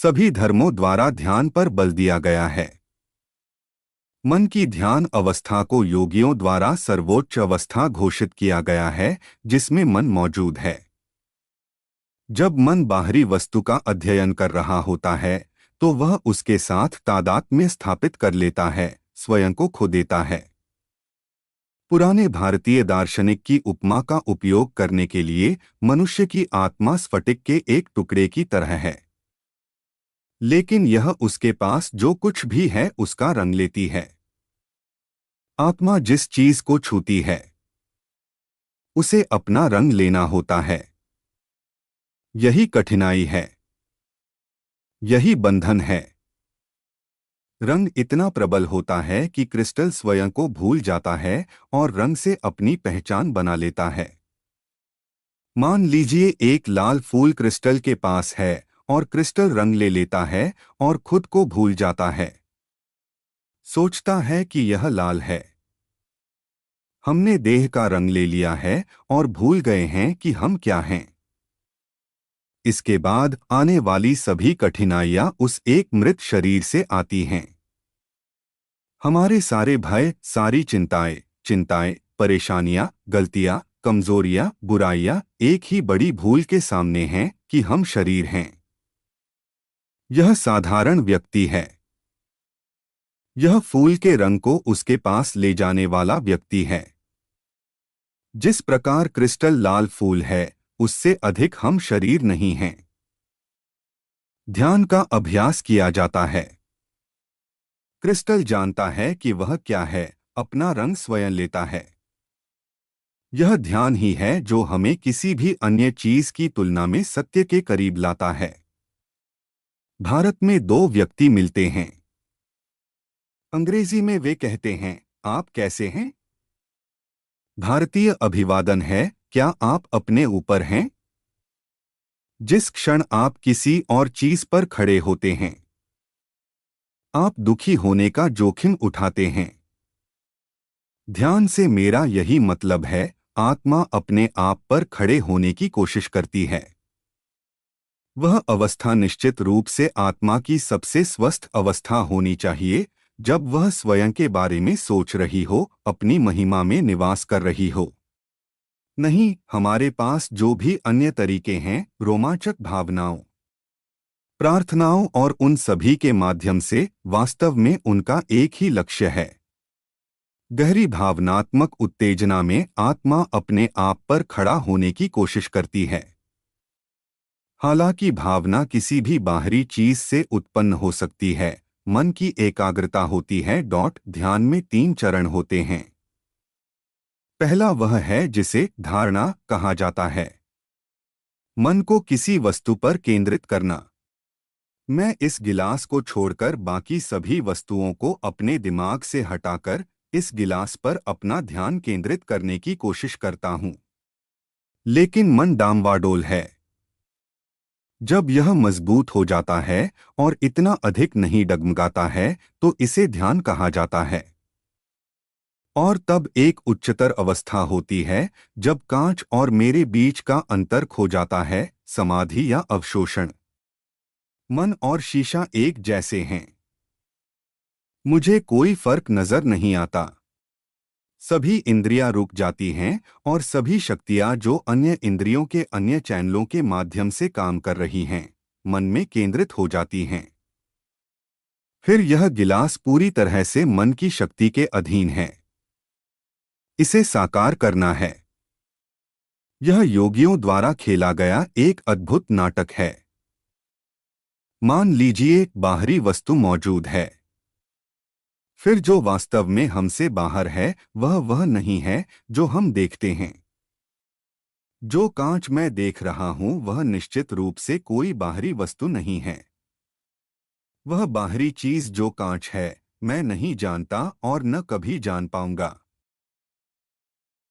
सभी धर्मों द्वारा ध्यान पर बल दिया गया है। मन की ध्यान अवस्था को योगियों द्वारा सर्वोच्च अवस्था घोषित किया गया है, जिसमें मन मौजूद है। जब मन बाहरी वस्तु का अध्ययन कर रहा होता है, तो वह उसके साथ तादात्म्य स्थापित कर लेता है, स्वयं को खो देता है। पुराने भारतीय दार्शनिक की उपमा का उपयोग करने के लिए मनुष्य की आत्मा स्फटिक के एक टुकड़े की तरह है, लेकिन यह उसके पास जो कुछ भी है उसका रंग लेती है। आत्मा जिस चीज को छूती है उसे अपना रंग लेना होता है। यही कठिनाई है, यही बंधन है। रंग इतना प्रबल होता है कि क्रिस्टल स्वयं को भूल जाता है और रंग से अपनी पहचान बना लेता है। मान लीजिए एक लाल फूल क्रिस्टल के पास है और क्रिस्टल रंग ले लेता है और खुद को भूल जाता है। सोचता है कि यह लाल है। हमने देह का रंग ले लिया है और भूल गए हैं कि हम क्या हैं। इसके बाद आने वाली सभी कठिनाइयां उस एक मृत शरीर से आती हैं। हमारे सारे भय, सारी चिंताएं, परेशानियां, गलतियां, कमजोरियां, बुराइयां एक ही बड़ी भूल के सामने हैं कि हम शरीर हैं। यह साधारण व्यक्ति है। यह फूल के रंग को उसके पास ले जाने वाला व्यक्ति है। जिस प्रकार क्रिस्टल लाल फूल है, उससे अधिक हम शरीर नहीं हैं। ध्यान का अभ्यास किया जाता है। क्रिस्टल जानता है कि वह क्या है, अपना रंग स्वयं लेता है। यह ध्यान ही है जो हमें किसी भी अन्य चीज की तुलना में सत्य के करीब लाता है। भारत में दो व्यक्ति मिलते हैं। अंग्रेजी में वे कहते हैं, आप कैसे हैं? भारतीय अभिवादन है, क्या आप अपने ऊपर हैं? जिस क्षण आप किसी और चीज पर खड़े होते हैं, आप दुखी होने का जोखिम उठाते हैं। ध्यान से मेरा यही मतलब है, आत्मा अपने आप पर खड़े होने की कोशिश करती है। वह अवस्था निश्चित रूप से आत्मा की सबसे स्वस्थ अवस्था होनी चाहिए, जब वह स्वयं के बारे में सोच रही हो, अपनी महिमा में निवास कर रही हो। नहीं, हमारे पास जो भी अन्य तरीके हैं, रोमांचक भावनाओं, प्रार्थनाओं और उन सभी के माध्यम से, वास्तव में उनका एक ही लक्ष्य है। गहरी भावनात्मक उत्तेजना में आत्मा अपने आप पर खड़ा होने की कोशिश करती है। हालांकि भावना किसी भी बाहरी चीज से उत्पन्न हो सकती है। मन की एकाग्रता होती है। ध्यान में 3 चरण होते हैं। पहला वह है जिसे धारणा कहा जाता है। मन को किसी वस्तु पर केंद्रित करना। मैं इस गिलास को छोड़कर बाकी सभी वस्तुओं को अपने दिमाग से हटाकर इस गिलास पर अपना ध्यान केंद्रित करने की कोशिश करता हूं। लेकिन मन डामाडोल है। जब यह मजबूत हो जाता है और इतना अधिक नहीं डगमगाता है, तो इसे ध्यान कहा जाता है। और तब एक उच्चतर अवस्था होती है, जब कांच और मेरे बीच का अंतर खो जाता है, समाधि या अवशोषण। मन और शीशा एक जैसे हैं। मुझे कोई फर्क नजर नहीं आता। सभी इंद्रियां रुक जाती हैं और सभी शक्तियां जो अन्य इंद्रियों के अन्य चैनलों के माध्यम से काम कर रही हैं, मन में केंद्रित हो जाती हैं। फिर यह गिलास पूरी तरह से मन की शक्ति के अधीन है। इसे साकार करना है। यह योगियों द्वारा खेला गया एक अद्भुत नाटक है। मान लीजिए बाहरी वस्तु मौजूद है। फिर जो वास्तव में हमसे बाहर है, वह नहीं है जो हम देखते हैं। जो कांच मैं देख रहा हूं, वह निश्चित रूप से कोई बाहरी वस्तु नहीं है। वह बाहरी चीज जो कांच है, मैं नहीं जानता और न कभी जान पाऊंगा।